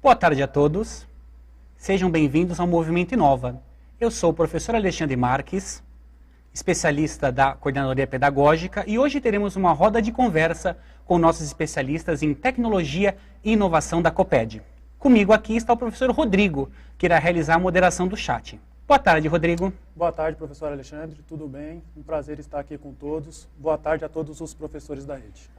Boa tarde a todos. Sejam bem-vindos ao Movimento Inova. Eu sou o professor Alexandre Marques, especialista da Coordenadoria Pedagógica, e hoje teremos uma roda de conversa com nossos especialistas em Tecnologia e Inovação da Coped. Comigo aqui está o professor Rodrigo, que irá realizar a moderação do chat. Boa tarde, Rodrigo. Boa tarde, professor Alexandre. Tudo bem? Um prazer estar aqui com todos. Boa tarde a todos os professores da rede.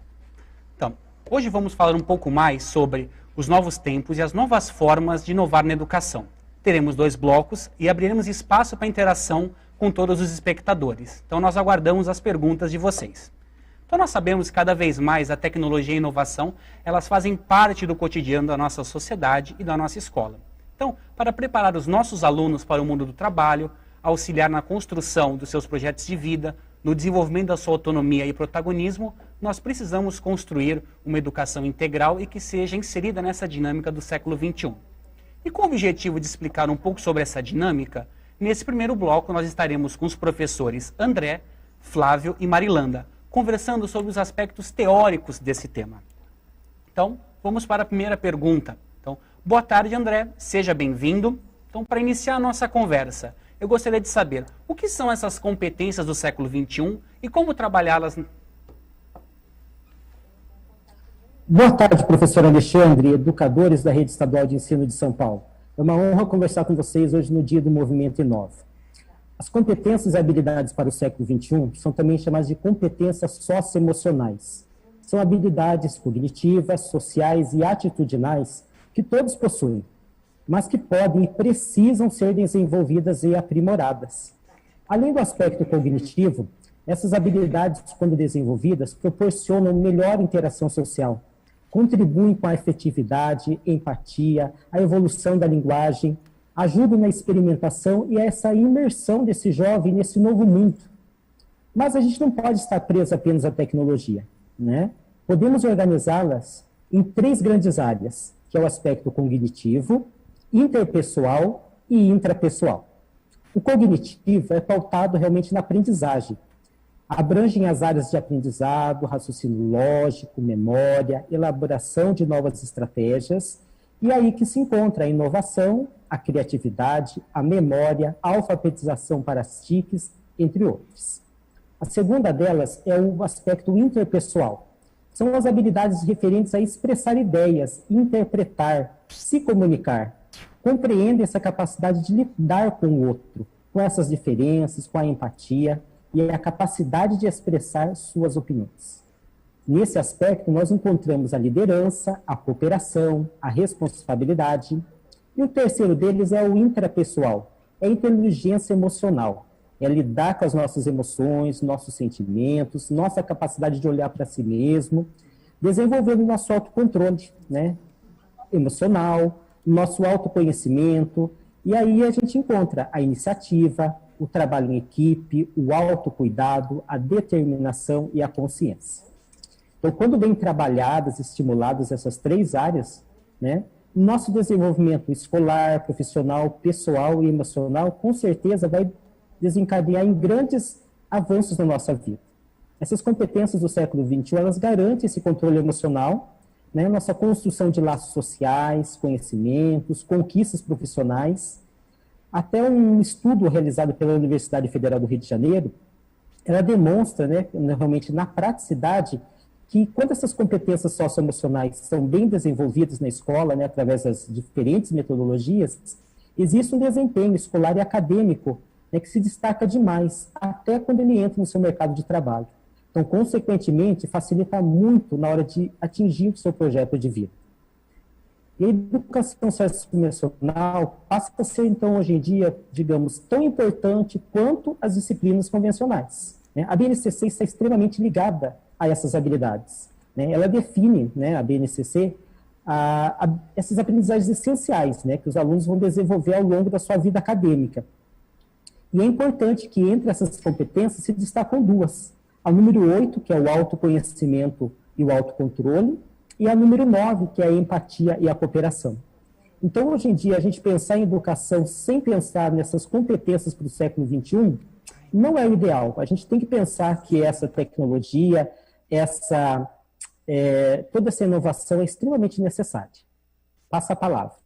Então, hoje vamos falar um pouco mais sobre os novos tempos e as novas formas de inovar na educação. Teremos 2 blocos e abriremos espaço para interação com todos os espectadores. Então, nós aguardamos as perguntas de vocês. Então, nós sabemos que cada vez mais a tecnologia e a inovação, elas fazem parte do cotidiano da nossa sociedade e da nossa escola. Então, para preparar os nossos alunos para o mundo do trabalho, auxiliar na construção dos seus projetos de vida, no desenvolvimento da sua autonomia e protagonismo, nós precisamos construir uma educação integral e que seja inserida nessa dinâmica do século XXI. E com o objetivo de explicar um pouco sobre essa dinâmica, nesse primeiro bloco nós estaremos com os professores André, Flávio e Marilanda, conversando sobre os aspectos teóricos desse tema. Então, vamos para a primeira pergunta. Então, boa tarde, André, seja bem-vindo. Então, para iniciar a nossa conversa, eu gostaria de saber o que são essas competências do século XXI e como trabalhá-las. Boa tarde, professor Alexandre, educadores da Rede Estadual de Ensino de São Paulo. É uma honra conversar com vocês hoje no dia do Movimento Inova. As competências e habilidades para o século XXI são também chamadas de competências socioemocionais. São habilidades cognitivas, sociais e atitudinais que todos possuem, mas que podem e precisam ser desenvolvidas e aprimoradas. Além do aspecto cognitivo, essas habilidades, quando desenvolvidas, proporcionam melhor interação social, contribuem com a efetividade, empatia, a evolução da linguagem, ajudam na experimentação e essa imersão desse jovem nesse novo mundo. Mas a gente não pode estar preso apenas à tecnologia, né? Podemos organizá-las em 3 grandes áreas, que é o aspecto cognitivo, interpessoal e intrapessoal. O cognitivo é pautado realmente na aprendizagem. Abrangem as áreas de aprendizado, raciocínio lógico, memória, elaboração de novas estratégias, e aí que se encontra a inovação, a criatividade, a memória, a alfabetização para as TICs, entre outros. A segunda delas é o aspecto interpessoal. São as habilidades referentes a expressar ideias, interpretar, se comunicar. Compreende essa capacidade de lidar com o outro, com essas diferenças, com a empatia e a capacidade de expressar suas opiniões. Nesse aspecto, nós encontramos a liderança, a cooperação, a responsabilidade. E o terceiro deles é o intrapessoal, é a inteligência emocional. É lidar com as nossas emoções, nossos sentimentos, nossa capacidade de olhar para si mesmo, desenvolvendo o nosso autocontrole, né, emocional, nosso autoconhecimento, e aí a gente encontra a iniciativa, o trabalho em equipe, o autocuidado, a determinação e a consciência. Então, quando bem trabalhadas, estimuladas essas 3 áreas, né, nosso desenvolvimento escolar, profissional, pessoal e emocional, com certeza vai desencadear em grandes avanços na nossa vida. Essas competências do século XXI, elas garantem esse controle emocional, né, nossa construção de laços sociais, conhecimentos, conquistas profissionais. Até um estudo realizado pela Universidade Federal do Rio de Janeiro, ela demonstra, né, realmente na praticidade, que quando essas competências socioemocionais são bem desenvolvidas na escola, né, através das diferentes metodologias, existe um desempenho escolar e acadêmico, né, que se destaca demais, até quando ele entra no seu mercado de trabalho. Então, consequentemente, facilita muito na hora de atingir o seu projeto de vida. E a educação socioemocional passa a ser, então, hoje em dia, digamos, tão importante quanto as disciplinas convencionais, né? A BNCC está extremamente ligada a essas habilidades, né? Ela define, né, a BNCC, essas aprendizagens essenciais, né, que os alunos vão desenvolver ao longo da sua vida acadêmica. E é importante que entre essas competências se destacam 2. A número 8, que é o autoconhecimento e o autocontrole, e a número 9, que é a empatia e a cooperação. Então, hoje em dia, a gente pensar em educação sem pensar nessas competências para o século XXI não é o ideal. A gente tem que pensar que essa tecnologia, toda essa inovação é extremamente necessária. Passa a palavra.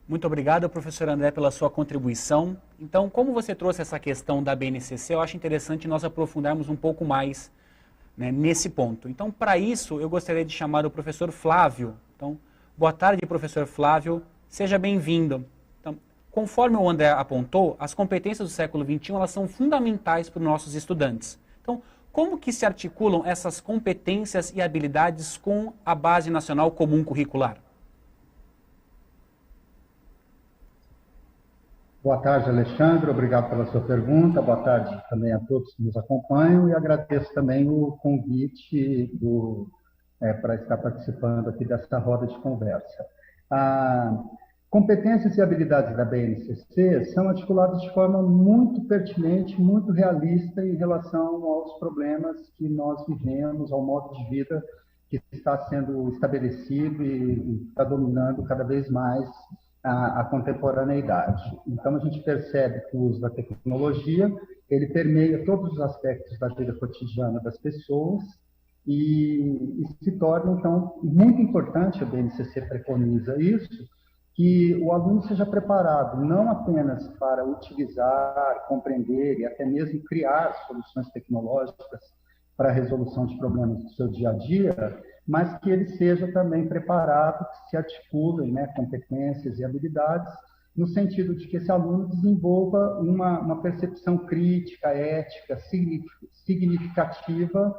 Muito obrigado, professor André, pela sua contribuição. Então, como você trouxe essa questão da BNCC, eu acho interessante nós aprofundarmos um pouco mais, né, nesse ponto. Então, para isso, eu gostaria de chamar o professor Flávio. Então, boa tarde, professor Flávio. Seja bem-vindo. Então, conforme o André apontou, as competências do século XXI elas são fundamentais para os nossos estudantes. Então, como que se articulam essas competências e habilidades com a Base Nacional Comum Curricular? Boa tarde, Alexandre. Obrigado pela sua pergunta. Boa tarde também a todos que nos acompanham e agradeço também o convite para estar participando aqui dessa roda de conversa. Competências e habilidades da BNCC são articuladas de forma muito pertinente, muito realista em relação aos problemas que nós vivemos, ao modo de vida que está sendo estabelecido e está dominando cada vez mais a contemporaneidade. Então, a gente percebe que o uso da tecnologia, ele permeia todos os aspectos da vida cotidiana das pessoas e se torna, então, muito importante, a BNCC preconiza isso, que o aluno seja preparado não apenas para utilizar, compreender e até mesmo criar soluções tecnológicas para a resolução de problemas do seu dia a dia, mas que ele seja também preparado, que se articulem, né, competências e habilidades, no sentido de que esse aluno desenvolva uma percepção crítica, ética, significativa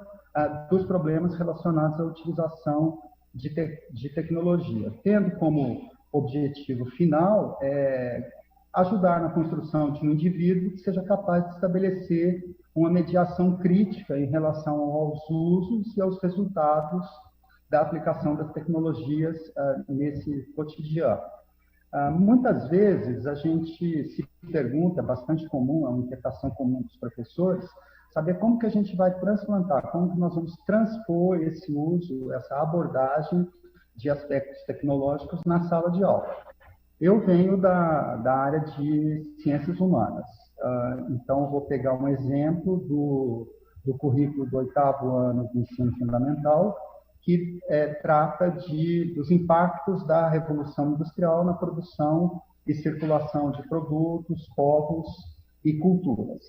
dos problemas relacionados à utilização de tecnologia, tendo como objetivo final ajudar na construção de um indivíduo que seja capaz de estabelecer uma mediação crítica em relação aos usos e aos resultados da aplicação das tecnologias nesse cotidiano. Muitas vezes a gente se pergunta, é bastante comum, é uma inquietação comum dos professores, saber como que a gente vai transplantar, como que nós vamos transpor esse uso, essa abordagem de aspectos tecnológicos na sala de aula. Eu venho da área de ciências humanas, então vou pegar um exemplo do currículo do 8º ano do ensino fundamental, que trata dos impactos da Revolução Industrial na produção e circulação de produtos, povos e culturas.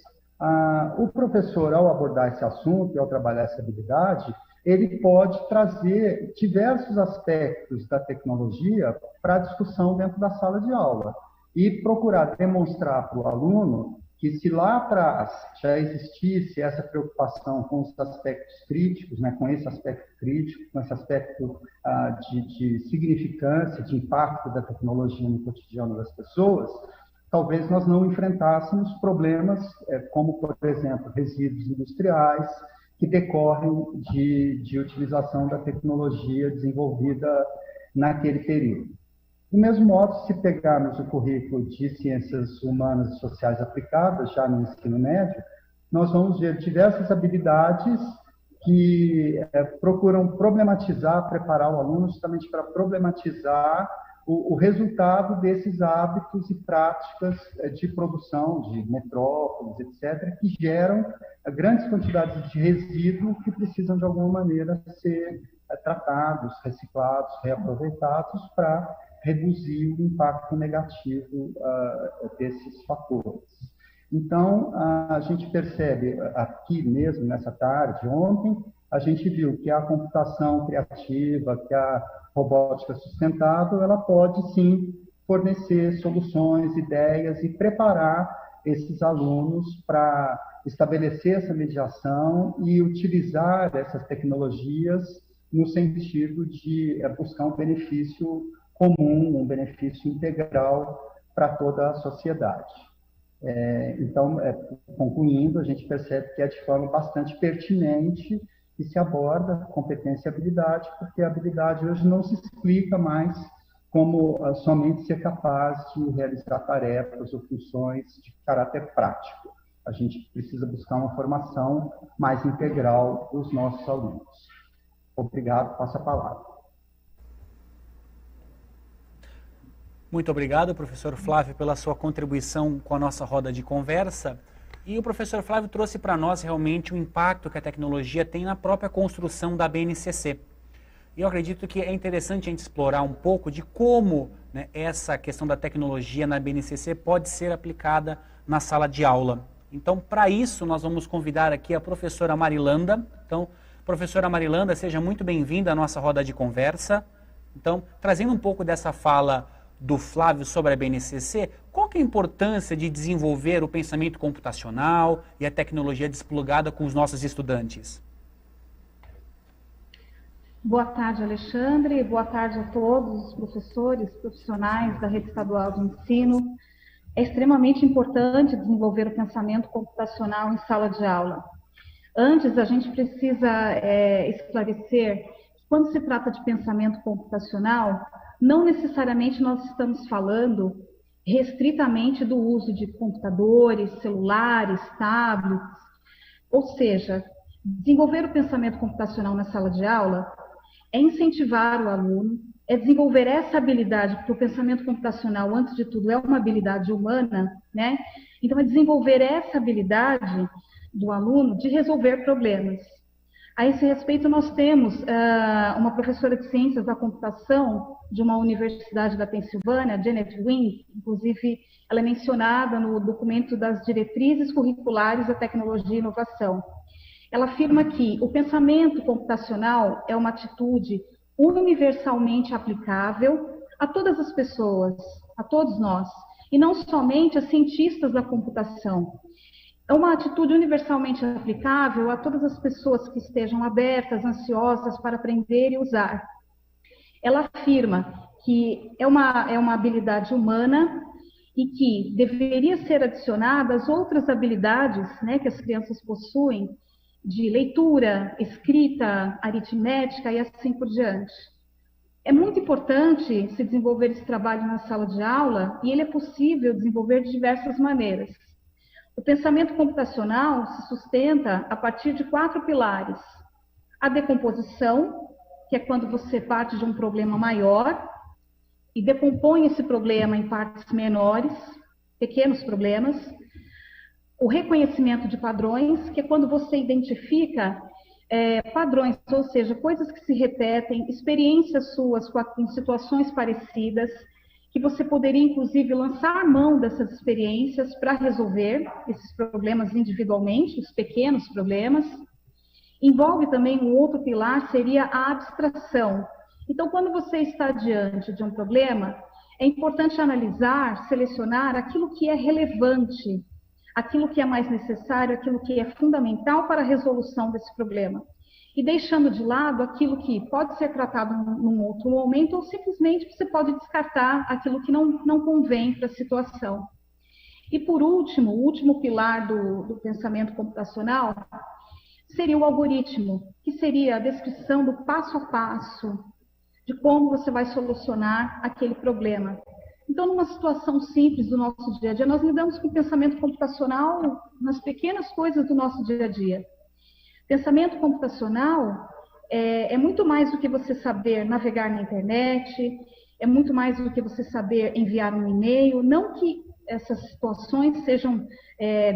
O professor, ao abordar esse assunto e ao trabalhar essa habilidade, ele pode trazer diversos aspectos da tecnologia para a discussão dentro da sala de aula e procurar demonstrar para o aluno que se lá atrás já existisse essa preocupação com os aspectos críticos, né, com esse aspecto crítico, com esse aspecto de significância, de impacto da tecnologia no cotidiano das pessoas, talvez nós não enfrentássemos problemas como, por exemplo, resíduos industriais, que decorrem de utilização da tecnologia desenvolvida naquele período. Do mesmo modo, se pegarmos o currículo de Ciências Humanas e Sociais Aplicadas, já no ensino médio, nós vamos ver diversas habilidades que procuram problematizar, preparar o aluno justamente para problematizar o resultado desses hábitos e práticas de produção de metrópoles, etc., que geram grandes quantidades de resíduos que precisam, de alguma maneira, ser tratados, reciclados, reaproveitados para reduzir o impacto negativo desses fatores. Então, a gente percebe aqui mesmo, nessa tarde, ontem, a gente viu que a computação criativa, que a robótica sustentável, ela pode, sim, fornecer soluções, ideias e preparar esses alunos para estabelecer essa mediação e utilizar essas tecnologias no sentido de buscar um benefício comum, um benefício integral para toda a sociedade. Então, concluindo, a gente percebe que é de forma bastante pertinente que se aborda competência e habilidade, porque a habilidade hoje não se explica mais como somente ser capaz de realizar tarefas ou funções de caráter prático. A gente precisa buscar uma formação mais integral dos nossos alunos. Obrigado, passo a palavra. Muito obrigado, professor Flávio, pela sua contribuição com a nossa roda de conversa. E o professor Flávio trouxe para nós realmente o impacto que a tecnologia tem na própria construção da BNCC. E eu acredito que é interessante a gente explorar um pouco de como, né, essa questão da tecnologia na BNCC pode ser aplicada na sala de aula. Então, para isso, nós vamos convidar aqui a professora Marilanda. Então, professora Marilanda, seja muito bem-vinda à nossa roda de conversa. Então, trazendo um pouco dessa fala do Flávio sobre a BNCC, qual que é a importância de desenvolver o pensamento computacional e a tecnologia desplugada com os nossos estudantes? Boa tarde, Alexandre. Boa tarde a todos os professores, profissionais da Rede Estadual de Ensino. É extremamente importante desenvolver o pensamento computacional em sala de aula. Antes, a gente precisa esclarecer que quando se trata de pensamento computacional, não necessariamente nós estamos falando restritamente do uso de computadores, celulares, tablets. Ou seja, desenvolver o pensamento computacional na sala de aula é incentivar o aluno, é desenvolver essa habilidade, porque o pensamento computacional, antes de tudo, é uma habilidade humana, né? Então, é desenvolver essa habilidade do aluno de resolver problemas. A esse respeito, nós temos uma professora de Ciências da Computação de uma universidade da Pensilvânia, Janet Wing, inclusive ela é mencionada no documento das diretrizes curriculares da tecnologia e inovação. Ela afirma que o pensamento computacional é uma atitude universalmente aplicável a todas as pessoas, a todos nós, e não somente a cientistas da computação. É uma atitude universalmente aplicável a todas as pessoas que estejam abertas, ansiosas para aprender e usar. Ela afirma que é uma habilidade humana e que deveria ser adicionada às outras habilidades, né, que as crianças possuem, de leitura, escrita, aritmética e assim por diante. É muito importante se desenvolver esse trabalho na sala de aula e ele é possível desenvolver de diversas maneiras. O pensamento computacional se sustenta a partir de 4 pilares. A decomposição, que é quando você parte de um problema maior e decompõe esse problema em partes menores, pequenos problemas. O reconhecimento de padrões, que é quando você identifica padrões, ou seja, coisas que se repetem, experiências suas com situações parecidas, que você poderia, inclusive, lançar mão dessas experiências para resolver esses problemas individualmente, os pequenos problemas. Envolve também um outro pilar, seria a abstração. Então, quando você está diante de um problema, é importante analisar, selecionar aquilo que é relevante, aquilo que é mais necessário, aquilo que é fundamental para a resolução desse problema. E deixando de lado aquilo que pode ser tratado num outro momento, ou simplesmente você pode descartar aquilo que não convém para a situação. E por último, o último pilar do pensamento computacional seria o algoritmo, que seria a descrição do passo a passo de como você vai solucionar aquele problema. Então, numa situação simples do nosso dia a dia, nós lidamos com o pensamento computacional nas pequenas coisas do nosso dia a dia. Pensamento computacional é muito mais do que você saber navegar na internet, é muito mais do que você saber enviar um e-mail. Não que essas situações sejam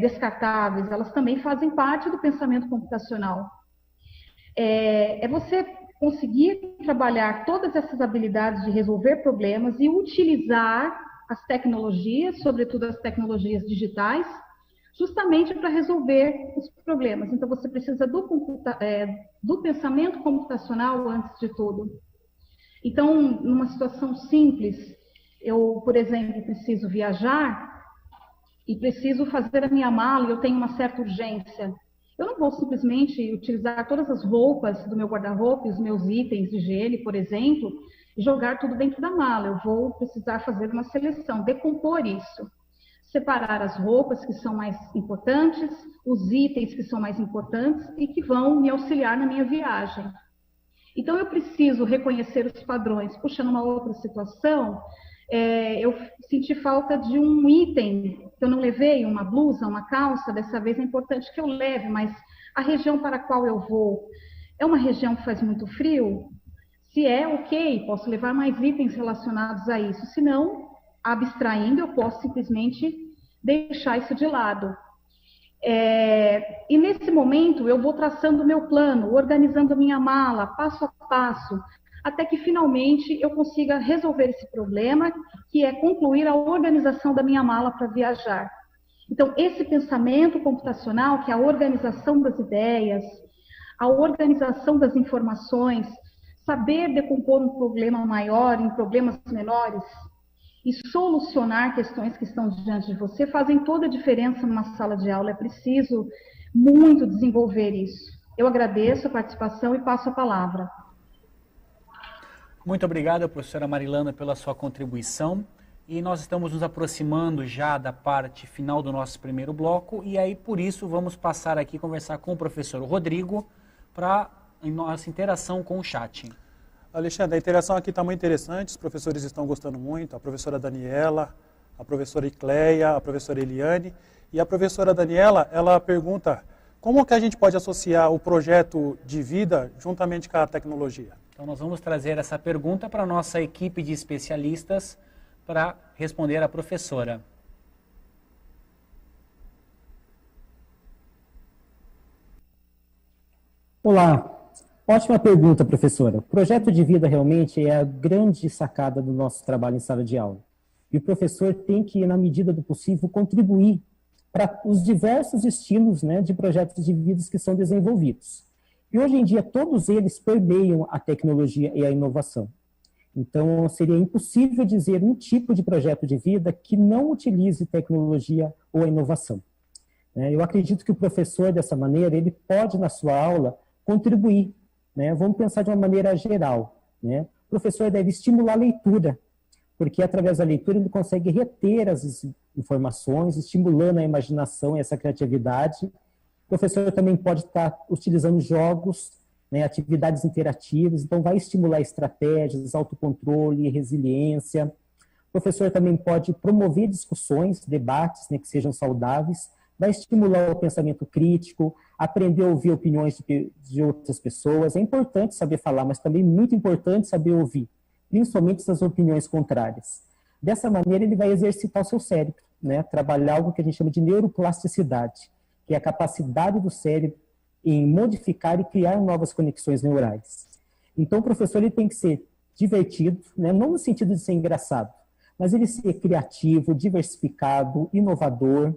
descartáveis, elas também fazem parte do pensamento computacional. É você conseguir trabalhar todas essas habilidades de resolver problemas e utilizar as tecnologias, sobretudo as tecnologias digitais, justamente para resolver os problemas. Então, você precisa do pensamento computacional antes de tudo. Então, numa situação simples, eu, por exemplo, preciso viajar e preciso fazer a minha mala e eu tenho uma certa urgência. Eu não vou simplesmente utilizar todas as roupas do meu guarda-roupa, os meus itens de higiene, por exemplo, e jogar tudo dentro da mala. Eu vou precisar fazer uma seleção, decompor isso. Separar as roupas que são mais importantes, os itens que são mais importantes e que vão me auxiliar na minha viagem. Então, eu preciso reconhecer os padrões. Puxa, numa outra situação, eu senti falta de um item que eu não levei, uma blusa, uma calça, dessa vez é importante que eu leve, mas a região para a qual eu vou é uma região que faz muito frio? Se é, ok, posso levar mais itens relacionados a isso. Se não, abstraindo, eu posso simplesmente deixar isso de lado. E nesse momento eu vou traçando o meu plano, organizando a minha mala, passo a passo, até que finalmente eu consiga resolver esse problema, que é concluir a organização da minha mala para viajar. Então, esse pensamento computacional, que é a organização das ideias, a organização das informações, saber decompor um problema maior em problemas menores e solucionar questões que estão diante de você, fazem toda a diferença numa sala de aula. É preciso muito desenvolver isso. Eu agradeço a participação e passo a palavra. Muito obrigado, professora Marilana, pela sua contribuição. E nós estamos nos aproximando já da parte final do nosso primeiro bloco, e aí, por isso, vamos passar aqui conversar com o professor Rodrigo para a nossa interação com o chat. Alexandre, a interação aqui está muito interessante, os professores estão gostando muito, a professora Daniela, a professora Icleia, a professora Eliane, e a professora Daniela, ela pergunta como que a gente pode associar o projeto de vida juntamente com a tecnologia? Então, nós vamos trazer essa pergunta para a nossa equipe de especialistas para responder à professora. Olá, ótima pergunta, professora. O projeto de vida realmente é a grande sacada do nosso trabalho em sala de aula. E o professor tem que, na medida do possível, contribuir para os diversos estilos, né, de projetos de vida que são desenvolvidos. E hoje em dia todos eles permeiam a tecnologia e a inovação. Então, seria impossível dizer um tipo de projeto de vida que não utilize tecnologia ou inovação. Eu acredito que o professor, dessa maneira, ele pode, na sua aula, contribuir. Vamos pensar de uma maneira geral. O professor deve estimular a leitura, porque através da leitura ele consegue reter as informações, estimulando a imaginação e essa criatividade. O professor também pode estar utilizando jogos, atividades interativas, então vai estimular estratégias, autocontrole, resiliência. O professor também pode promover discussões, debates, que sejam saudáveis, vai estimular o pensamento crítico, aprender a ouvir opiniões de outras pessoas. É importante saber falar, mas também muito importante saber ouvir, principalmente essas opiniões contrárias. Dessa maneira, ele vai exercitar o seu cérebro, trabalhar algo que a gente chama de neuroplasticidade, que é a capacidade do cérebro em modificar e criar novas conexões neurais. Então, o professor ele tem que ser divertido, não no sentido de ser engraçado, mas ele ser criativo, diversificado, inovador,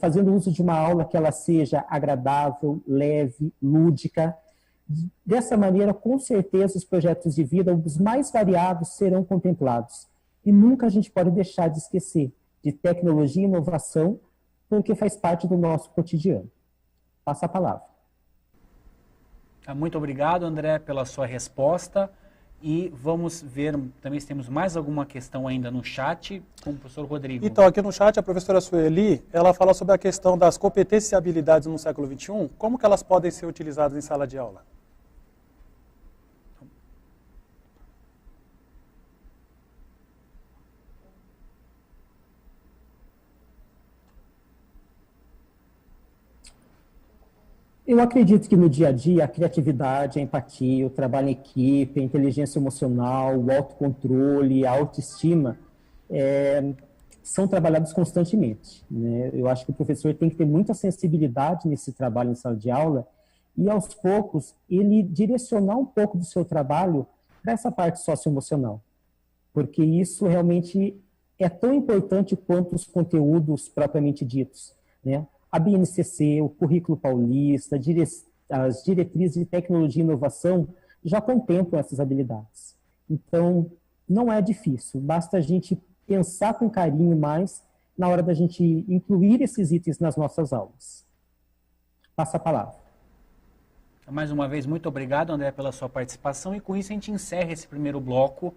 fazendo uso de uma aula que ela seja agradável, leve, lúdica. Dessa maneira, com certeza, os projetos de vida, os mais variados, serão contemplados. E nunca a gente pode deixar de esquecer de tecnologia e inovação, porque faz parte do nosso cotidiano. Passa a palavra. Muito obrigado, André, pela sua resposta. E vamos ver também se temos mais alguma questão ainda no chat com o professor Rodrigo. Então, aqui no chat, a professora Sueli, ela fala sobre a questão das competências e habilidades no século XXI, como que elas podem ser utilizadas em sala de aula? Eu acredito que no dia a dia a criatividade, a empatia, o trabalho em equipe, a inteligência emocional, o autocontrole, a autoestima são trabalhados constantemente. Eu acho que o professor tem que ter muita sensibilidade nesse trabalho em sala de aula e, aos poucos, ele direcionar um pouco do seu trabalho para essa parte socioemocional, porque isso realmente é tão importante quanto os conteúdos propriamente ditos, A BNCC, o Currículo Paulista, as diretrizes de tecnologia e inovação já contemplam essas habilidades. Então, não é difícil, basta a gente pensar com carinho mais na hora da gente incluir esses itens nas nossas aulas. Passa a palavra. Mais uma vez, muito obrigado, André, pela sua participação, e com isso a gente encerra esse primeiro bloco,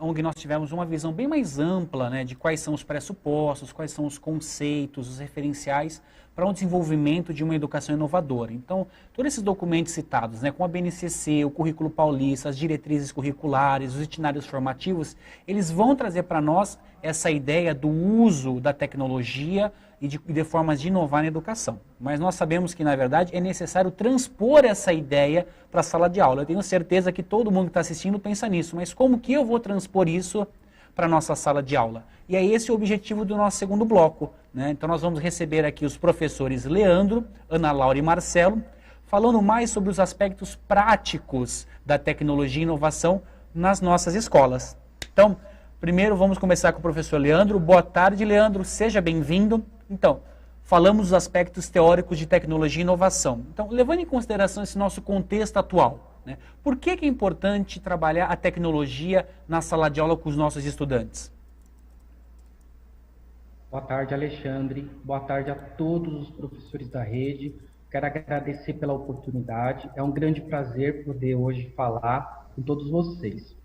onde nós tivemos uma visão bem mais ampla, de quais são os pressupostos, quais são os conceitos, os referenciais para o desenvolvimento de uma educação inovadora. Então, todos esses documentos citados, com a BNCC, o Currículo Paulista, as diretrizes curriculares, os itinerários formativos, eles vão trazer para nós essa ideia do uso da tecnologia e de formas de inovar na educação. Mas nós sabemos que, na verdade, é necessário transpor essa ideia para a sala de aula. Eu tenho certeza que todo mundo que está assistindo pensa nisso, mas como que eu vou transpor isso para a nossa sala de aula? E é esse o objetivo do nosso segundo bloco, né? Então nós vamos receber aqui os professores Leandro, Ana Laura e Marcelo, falando mais sobre os aspectos práticos da tecnologia e inovação nas nossas escolas. Então, primeiro vamos começar com o professor Leandro. Boa tarde, Leandro, seja bem-vindo. Então, falamos dos aspectos teóricos de tecnologia e inovação. Então, levando em consideração esse nosso contexto atual, né, por que é importante trabalhar a tecnologia na sala de aula com os nossos estudantes? Boa tarde, Alexandre. Boa tarde a todos os professores da rede. Quero agradecer pela oportunidade. É um grande prazer poder hoje falar com todos vocês.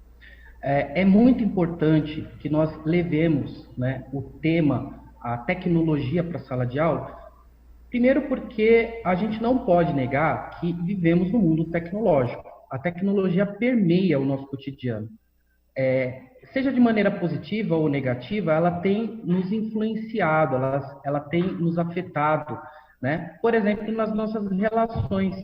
É muito importante que nós levemos, né, o tema, a tecnologia para a sala de aula, primeiro porque a gente não pode negar que vivemos no mundo tecnológico. A tecnologia permeia o nosso cotidiano. Seja de maneira positiva ou negativa, ela tem nos influenciado, ela tem nos afetado, né? Por exemplo, nas nossas relações,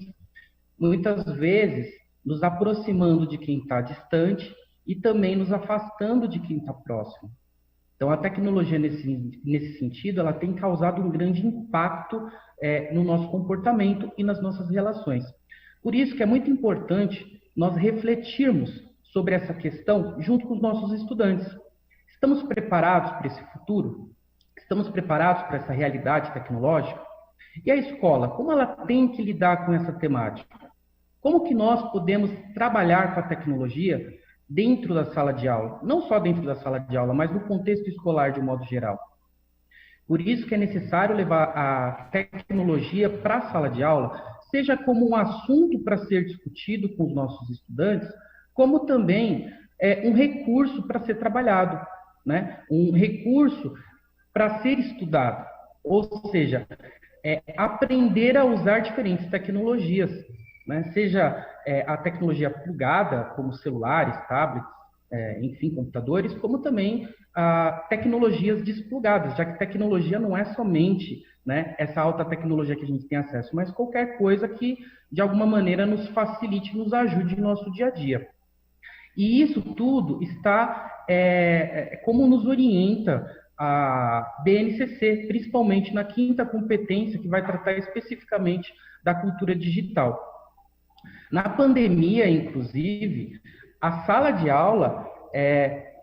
muitas vezes nos aproximando de quem está distante e também nos afastando de quem está próximo. Então, a tecnologia, nesse sentido, ela tem causado um grande impacto no nosso comportamento e nas nossas relações. Por isso que é muito importante nós refletirmos sobre essa questão junto com os nossos estudantes. Estamos preparados para esse futuro? Estamos preparados para essa realidade tecnológica? E a escola, como ela tem que lidar com essa temática? Como que nós podemos trabalhar com a tecnologia dentro da sala de aula? Não só dentro da sala de aula, mas no contexto escolar de um modo geral. Por isso que é necessário levar a tecnologia para a sala de aula, seja como um assunto para ser discutido com os nossos estudantes, como também um recurso para ser trabalhado, né? Um recurso para ser estudado. Ou seja, aprender a usar diferentes tecnologias, né? Seja a tecnologia plugada, como celulares, tablets, enfim, computadores, como também tecnologias desplugadas, já que tecnologia não é somente, né, essa alta tecnologia que a gente tem acesso, mas qualquer coisa que, de alguma maneira, nos facilite, nos ajude no nosso dia a dia. E isso tudo está, como nos orienta a BNCC, principalmente na 5ª competência, que vai tratar especificamente da cultura digital. Na pandemia, inclusive, a sala de aula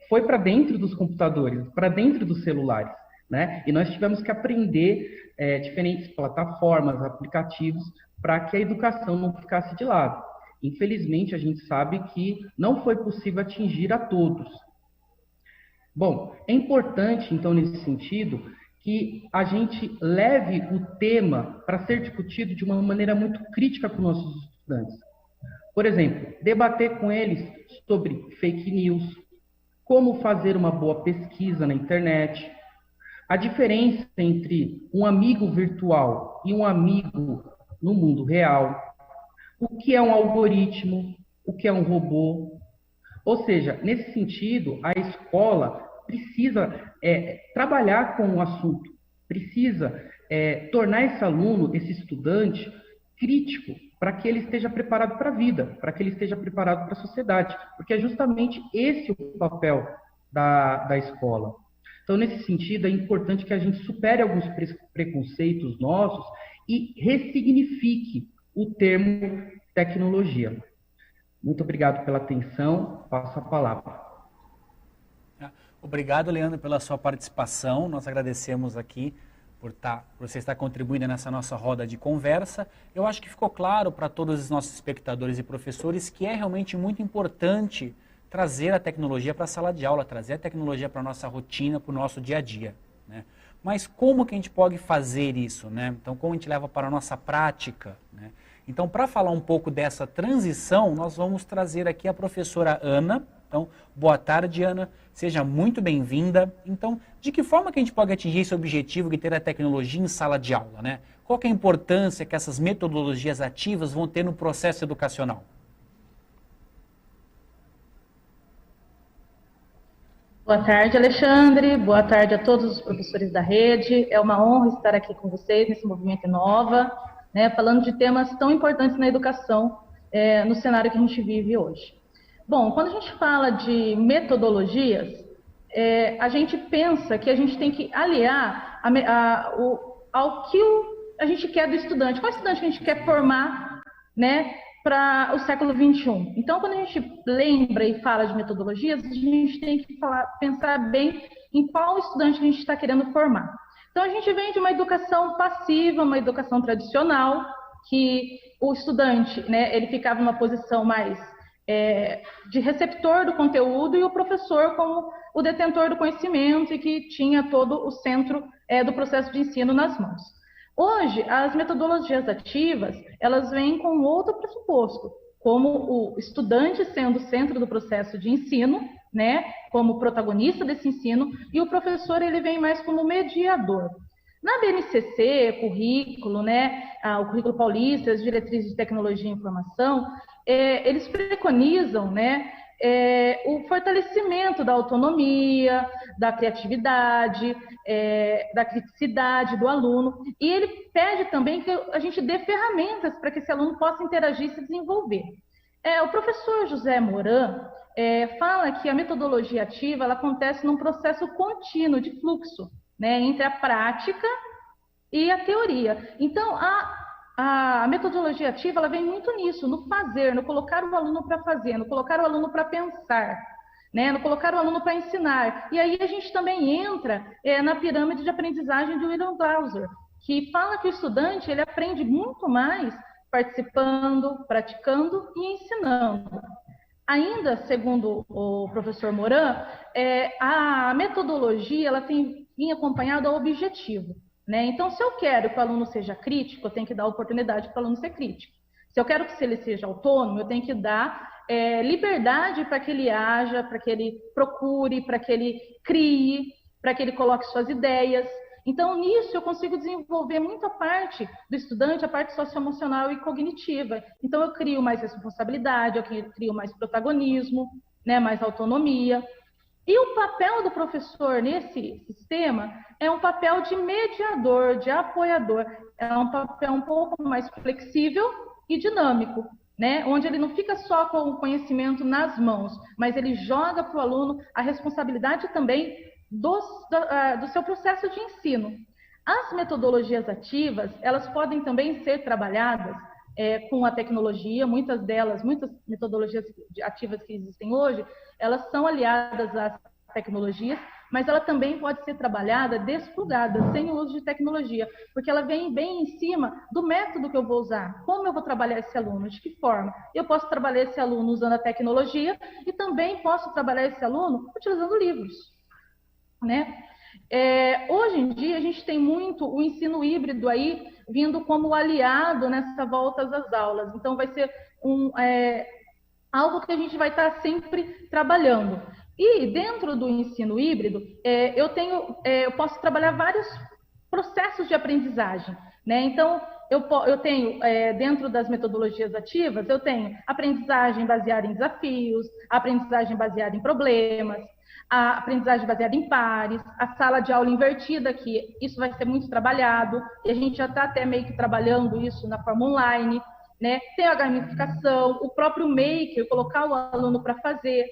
foi para dentro dos computadores, para dentro dos celulares, né? E nós tivemos que aprender diferentes plataformas, aplicativos, para que a educação não ficasse de lado. Infelizmente, a gente sabe que não foi possível atingir a todos. Bom, é importante, então, nesse sentido, que a gente leve o tema para ser discutido de uma maneira muito crítica com nossos estudantes. Por exemplo, debater com eles sobre fake news, como fazer uma boa pesquisa na internet, a diferença entre um amigo virtual e um amigo no mundo real, o que é um algoritmo, o que é um robô. Ou seja, nesse sentido, a escola precisa trabalhar com o assunto, precisa tornar esse aluno, esse estudante, crítico, para que ele esteja preparado para a vida, para que ele esteja preparado para a sociedade, porque é justamente esse o papel da escola. Então, nesse sentido, é importante que a gente supere alguns preconceitos nossos e ressignifique o termo tecnologia. Muito obrigado pela atenção. Passo a palavra. Obrigado, Leandro, pela sua participação. Nós agradecemos aqui por você estar contribuindo nessa nossa roda de conversa. Eu acho que ficou claro para todos os nossos espectadores e professores que é realmente muito importante trazer a tecnologia para a sala de aula, trazer a tecnologia para a nossa rotina, para o nosso dia a dia, né? Mas como que a gente pode fazer isso, né? Então, como a gente leva para a nossa prática, né? Então, para falar um pouco dessa transição, nós vamos trazer aqui a professora Ana. Então, boa tarde, Ana. Seja muito bem-vinda. Então, de que forma que a gente pode atingir esse objetivo de ter a tecnologia em sala de aula, né? Qual que é a importância que essas metodologias ativas vão ter no processo educacional? Boa tarde, Alexandre. Boa tarde a todos os professores da rede. É uma honra estar aqui com vocês nesse Movimento Inova, né, falando de temas tão importantes na educação, no cenário que a gente vive hoje. Bom, quando a gente fala de metodologias, a gente pensa que a gente tem que aliar ao que a gente quer do estudante. Qual estudante que a gente quer formar, né, para o século XXI? Então, quando a gente lembra e fala de metodologias, a gente tem que pensar bem em qual estudante que a gente está querendo formar. Então, a gente vem de uma educação passiva, uma educação tradicional, que o estudante, né, ele ficava numa posição mais de receptor do conteúdo e o professor como o detentor do conhecimento e que tinha todo o centro do processo de ensino nas mãos. Hoje, as metodologias ativas, elas vêm com outro pressuposto, como o estudante sendo o centro do processo de ensino, né, como protagonista desse ensino, e o professor ele vem mais como mediador. Na BNCC, currículo, né, o currículo paulista, as diretrizes de tecnologia e informação, eles preconizam, né, o fortalecimento da autonomia, da criatividade, da criticidade do aluno, e ele pede também que a gente dê ferramentas para que esse aluno possa interagir e se desenvolver. O professor José Moran fala que a metodologia ativa ela acontece num processo contínuo de fluxo, né, entre a prática e a teoria. Então, a metodologia ativa ela vem muito nisso, no fazer, no colocar o aluno para fazer, no colocar o aluno para pensar, né, no colocar o aluno para ensinar. E aí a gente também entra na pirâmide de aprendizagem de William Glasser, que fala que o estudante ele aprende muito mais participando, praticando e ensinando. Ainda, segundo o professor Moran, a metodologia ela tem vinha acompanhada ao objetivo, né? Então, se eu quero que o aluno seja crítico, eu tenho que dar oportunidade para o aluno ser crítico. Se eu quero que ele seja autônomo, eu tenho que dar liberdade para que ele haja, para que ele procure, para que ele crie, para que ele coloque suas ideias. Então, nisso eu consigo desenvolver muita parte do estudante, a parte socioemocional e cognitiva. Então, eu crio mais responsabilidade, eu crio mais protagonismo, né, mais autonomia. E o papel do professor nesse sistema é um papel de mediador, de apoiador. É um papel um pouco mais flexível e dinâmico, né? Onde ele não fica só com o conhecimento nas mãos, mas ele joga para o aluno a responsabilidade também do seu processo de ensino. As metodologias ativas, elas podem também ser trabalhadas com a tecnologia, muitas metodologias ativas que existem hoje, elas são aliadas às tecnologias, mas ela também pode ser trabalhada desplugada, sem o uso de tecnologia, porque ela vem bem em cima do método que eu vou usar, como eu vou trabalhar esse aluno, de que forma. Eu posso trabalhar esse aluno usando a tecnologia e também posso trabalhar esse aluno utilizando livros, né? Hoje em dia, a gente tem muito o ensino híbrido aí vindo como aliado nessa volta às aulas. Então, vai ser algo que a gente vai estar sempre trabalhando. E dentro do ensino híbrido, eu posso trabalhar vários processos de aprendizagem, né? Então, eu tenho, dentro das metodologias ativas, eu tenho aprendizagem baseada em desafios, aprendizagem baseada em problemas, a aprendizagem baseada em pares, a sala de aula invertida, que isso vai ser muito trabalhado, e a gente já está até meio que trabalhando isso na forma online, né? Tem a gamificação, o próprio maker, colocar o aluno para fazer.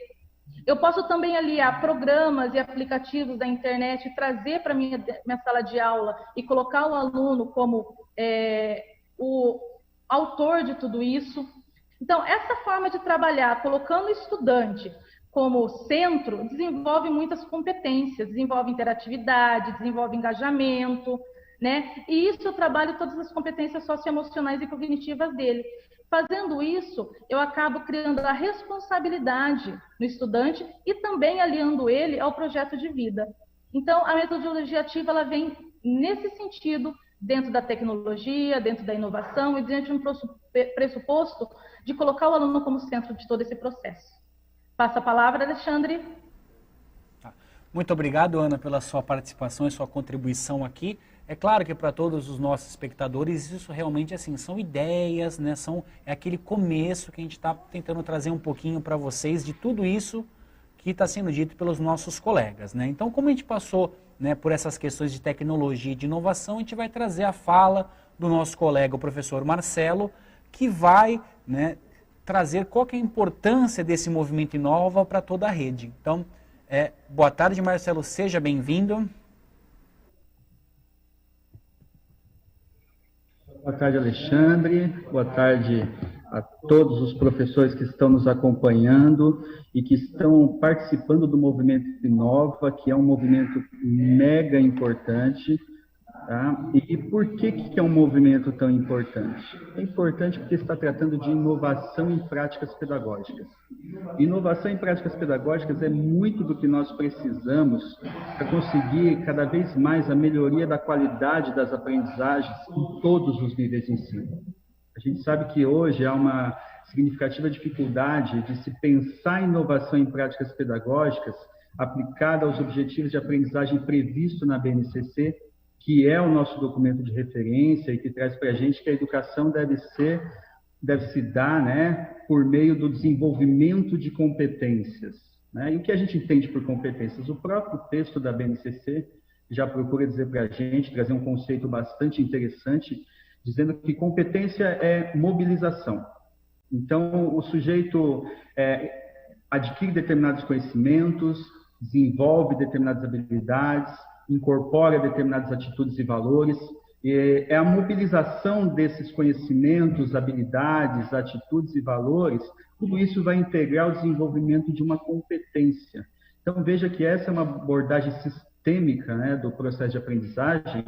Eu posso também aliar programas e aplicativos da internet e trazer para minha sala de aula e colocar o aluno como o autor de tudo isso. Então, essa forma de trabalhar, colocando o estudante como centro, desenvolve muitas competências, desenvolve interatividade, desenvolve engajamento, né? E isso eu trabalho todas as competências socioemocionais e cognitivas dele. Fazendo isso, eu acabo criando a responsabilidade no estudante e também aliando ele ao projeto de vida. Então, a metodologia ativa ela vem nesse sentido, dentro da tecnologia, dentro da inovação e dentro de um pressuposto de colocar o aluno como centro de todo esse processo. Passa a palavra, Alexandre. Muito obrigado, Ana, pela sua participação e sua contribuição aqui. É claro que para todos os nossos espectadores, isso realmente assim, são ideias, né? É aquele começo que a gente está tentando trazer um pouquinho para vocês de tudo isso que está sendo dito pelos nossos colegas, né? Então, como a gente passou, né, por essas questões de tecnologia e de inovação, a gente vai trazer a fala do nosso colega, o professor Marcelo, que vai, né, trazer qual que é a importância desse movimento Inova para toda a rede. Então, boa tarde, Marcelo, seja bem-vindo. Boa tarde, Alexandre. Boa tarde a todos os professores que estão nos acompanhando e que estão participando do movimento Inova, que é um movimento mega importante. Tá? E por que é um movimento tão importante? É importante porque está tratando de inovação em práticas pedagógicas. Inovação em práticas pedagógicas é muito do que nós precisamos para conseguir cada vez mais a melhoria da qualidade das aprendizagens em todos os níveis de ensino. A gente sabe que hoje há uma significativa dificuldade de se pensar em inovação em práticas pedagógicas aplicada aos objetivos de aprendizagem previsto na BNCC, que é o nosso documento de referência e que traz para a gente que a educação deve se dar, né, por meio do desenvolvimento de competências. Né? E o que a gente entende por competências? O próprio texto da BNCC já procura dizer para a gente, trazer um conceito bastante interessante, dizendo que competência é mobilização. Então, o sujeito adquire determinados conhecimentos, desenvolve determinadas habilidades, incorpora determinadas atitudes e valores, é a mobilização desses conhecimentos, habilidades, atitudes e valores, tudo isso vai integrar o desenvolvimento de uma competência. Então, veja que essa é uma abordagem sistêmica, né, do processo de aprendizagem.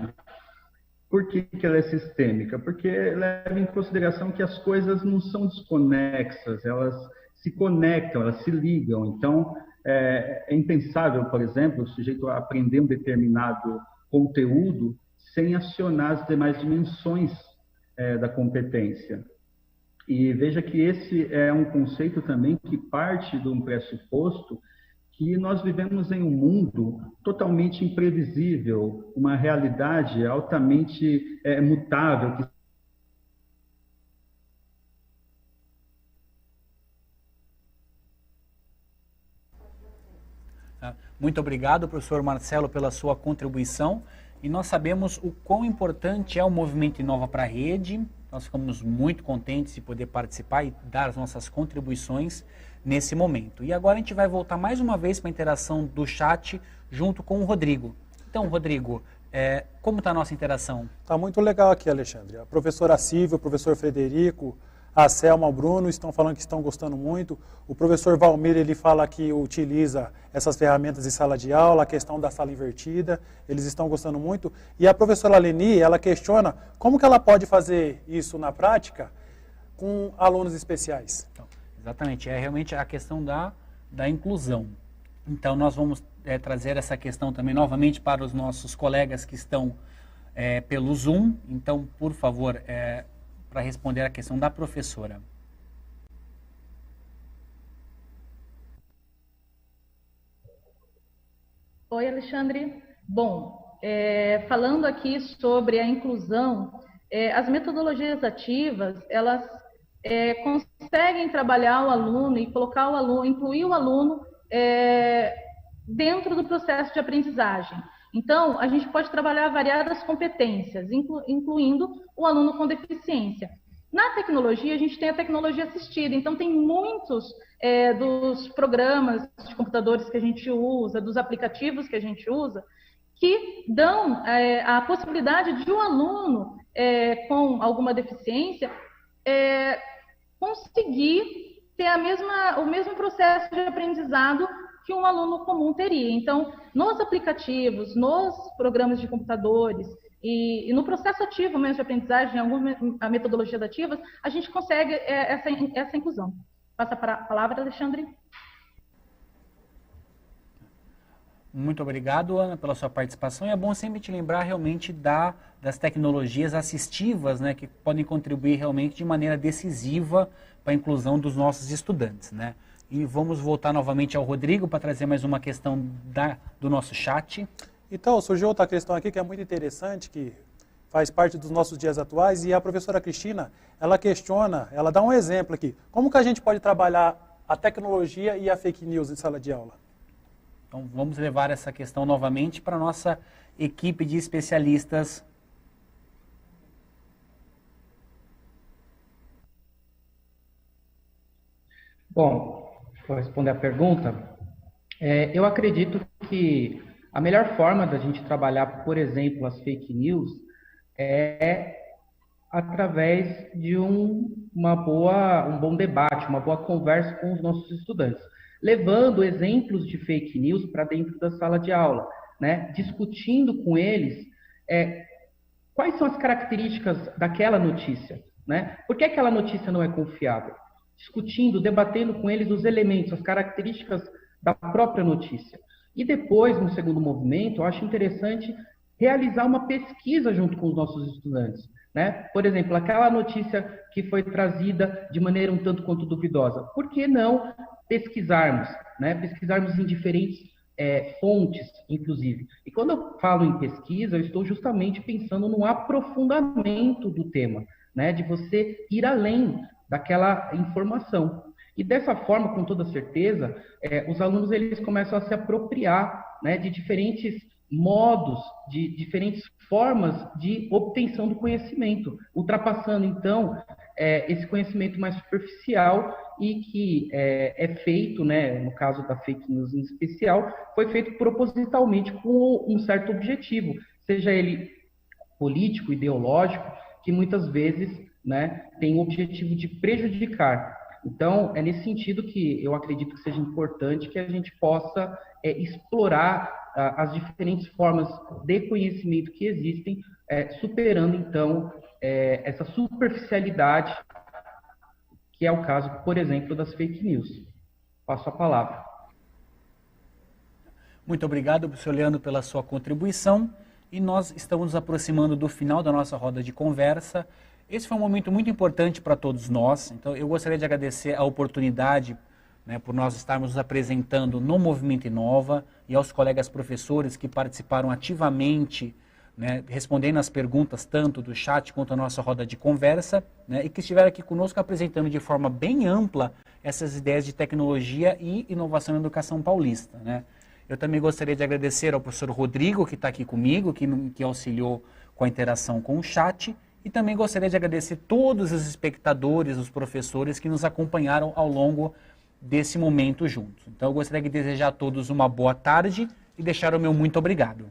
Por que ela é sistêmica? Porque leva em consideração que as coisas não são desconexas, elas se conectam, elas se ligam. Então, é impensável, por exemplo, o sujeito aprender um determinado conteúdo sem acionar as demais dimensões da competência. E veja que esse é um conceito também que parte de um pressuposto que nós vivemos em um mundo totalmente imprevisível, uma realidade altamente mutável, que Muito obrigado, professor Marcelo, pela sua contribuição. E nós sabemos o quão importante é o movimento Inova para a rede. Nós ficamos muito contentes de poder participar e dar as nossas contribuições nesse momento. E agora a gente vai voltar mais uma vez para a interação do chat junto com o Rodrigo. Então, Rodrigo, como está a nossa interação? Está muito legal aqui, Alexandre. A professora Silvia, o professor Frederico, a Selma, o Bruno estão falando que estão gostando muito. O professor Valmir, ele fala que utiliza essas ferramentas em sala de aula, a questão da sala invertida, eles estão gostando muito. E a professora Leni, ela questiona como que ela pode fazer isso na prática com alunos especiais. Então, exatamente, é realmente a questão da inclusão. Então, nós vamos trazer essa questão também novamente para os nossos colegas que estão pelo Zoom. Então, por favor, para responder a questão da professora. Oi, Alexandre. Bom, falando aqui sobre a inclusão, as metodologias ativas, elas conseguem trabalhar o aluno e colocar o aluno, incluir o aluno dentro do processo de aprendizagem. Então, a gente pode trabalhar variadas competências, incluindo o aluno com deficiência. Na tecnologia, a gente tem a tecnologia assistida, então tem muitos dos programas de computadores que a gente usa, dos aplicativos que a gente usa, que dão a possibilidade de um aluno com alguma deficiência conseguir ter o mesmo processo de aprendizado que um aluno comum teria. Então, nos aplicativos, nos programas de computadores e no processo ativo mesmo de aprendizagem, em algumas metodologias ativas, a gente consegue essa inclusão. Passa a palavra, Alexandre. Muito obrigado, Ana, pela sua participação. E é bom sempre te lembrar realmente das tecnologias assistivas, né, que podem contribuir realmente de maneira decisiva para a inclusão dos nossos estudantes, né? E vamos voltar novamente ao Rodrigo para trazer mais uma questão do nosso chat. Então, surgiu outra questão aqui que é muito interessante, que faz parte dos nossos dias atuais, e a professora Cristina, ela questiona, ela dá um exemplo aqui. Como que a gente pode trabalhar a tecnologia e a fake news em sala de aula? Então, vamos levar essa questão novamente para a nossa equipe de especialistas. Bom, vou responder a pergunta. Eu acredito que a melhor forma da gente trabalhar, por exemplo, as fake news é através de um bom debate, uma boa conversa com os nossos estudantes, levando exemplos de fake news para dentro da sala de aula, né? Discutindo com eles quais são as características daquela notícia, né? Por que aquela notícia não é confiável? Discutindo, debatendo com eles os elementos, as características da própria notícia. E depois, no segundo movimento, eu acho interessante realizar uma pesquisa junto com os nossos estudantes, né? Por exemplo, aquela notícia que foi trazida de maneira um tanto quanto duvidosa. Por que não pesquisarmos, né? Pesquisarmos em diferentes fontes, inclusive. E quando eu falo em pesquisa, eu estou justamente pensando no aprofundamento do tema, né? De você ir além daquela informação. E dessa forma, com toda certeza, os alunos eles começam a se apropriar, né, de diferentes modos, de diferentes formas de obtenção do conhecimento, ultrapassando, então, esse conhecimento mais superficial e que é feito, né, no caso da fake news em especial, foi feito propositalmente com um certo objetivo, seja ele político, ideológico, que muitas vezes, né, tem o objetivo de prejudicar. Então, é nesse sentido que eu acredito que seja importante que a gente possa explorar as diferentes formas de conhecimento que existem, superando, então, essa superficialidade, que é o caso, por exemplo, das fake news. Passo a palavra. Muito obrigado, professor Leandro, pela sua contribuição. E nós estamos nos aproximando do final da nossa roda de conversa. Esse foi um momento muito importante para todos nós, então eu gostaria de agradecer a oportunidade, né, por nós estarmos nos apresentando no Movimento Inova e aos colegas professores que participaram ativamente, né, respondendo as perguntas tanto do chat quanto a nossa roda de conversa, né, e que estiveram aqui conosco apresentando de forma bem ampla essas ideias de tecnologia e inovação na educação paulista, né. Eu também gostaria de agradecer ao professor Rodrigo, que está aqui comigo, que auxiliou com a interação com o chat. E também gostaria de agradecer todos os espectadores, os professores que nos acompanharam ao longo desse momento juntos. Então eu gostaria de desejar a todos uma boa tarde e deixar o meu muito obrigado.